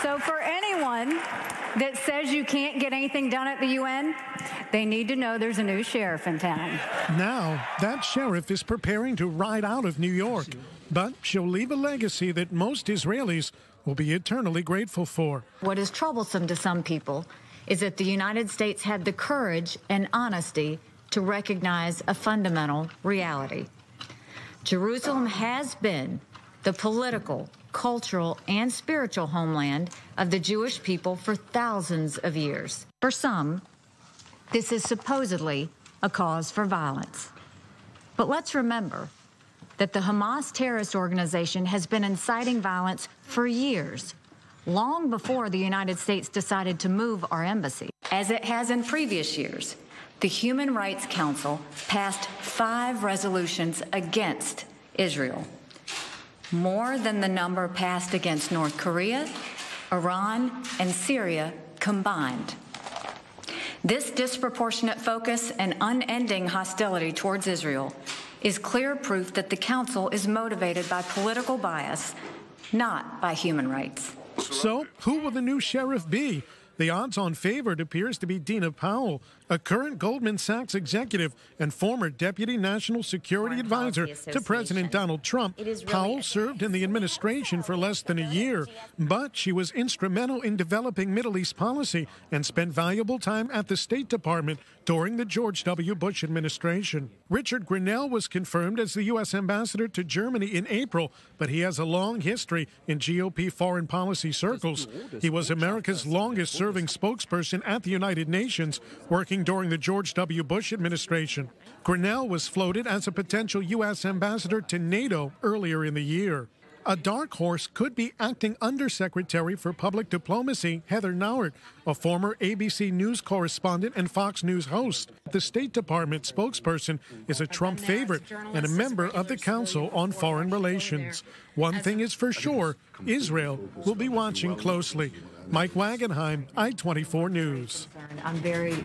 So for anyone that says you can't get anything done at the UN, they need to know there's a new sheriff in town. Now, that sheriff is preparing to ride out of New York, but she'll leave a legacy that most Israelis will be eternally grateful for. What is troublesome to some people is that the United States had the courage and honesty to recognize a fundamental reality. Jerusalem has been the political, cultural, and spiritual homeland of the Jewish people for thousands of years. For some, this is supposedly a cause for violence. But let's remember that the Hamas terrorist organization has been inciting violence for years, long before the United States decided to move our embassy. As it has in previous years, the Human Rights Council passed 5 resolutions against Israel, more than the number passed against North Korea, Iran, and Syria combined. This disproportionate focus and unending hostility towards Israel is clear proof that the Council is motivated by political bias, not by human rights. So, who will the new sheriff be? The odds-on favorite appears to be Dina Powell, a current Goldman Sachs executive and former Deputy National Security Advisor to President Donald Trump. Powell served in the administration for less than a year, but she was instrumental in developing Middle East policy and spent valuable time at the State Department during the George W. Bush administration. Richard Grenell was confirmed as the U.S. ambassador to Germany in April, but he has a long history in GOP foreign policy circles. He was America's longest-serving spokesperson at the United Nations, working during the George W. Bush administration. Grenell was floated as a potential U.S. ambassador to NATO earlier in the year. A dark horse could be acting Undersecretary for Public Diplomacy, Heather Nauert, a former ABC News correspondent and Fox News host. The State Department spokesperson is a Trump favorite and a member of the Council on Foreign Relations. One thing is for sure, Israel will be watching closely. Mike Wagenheim, I-24 News. I'm very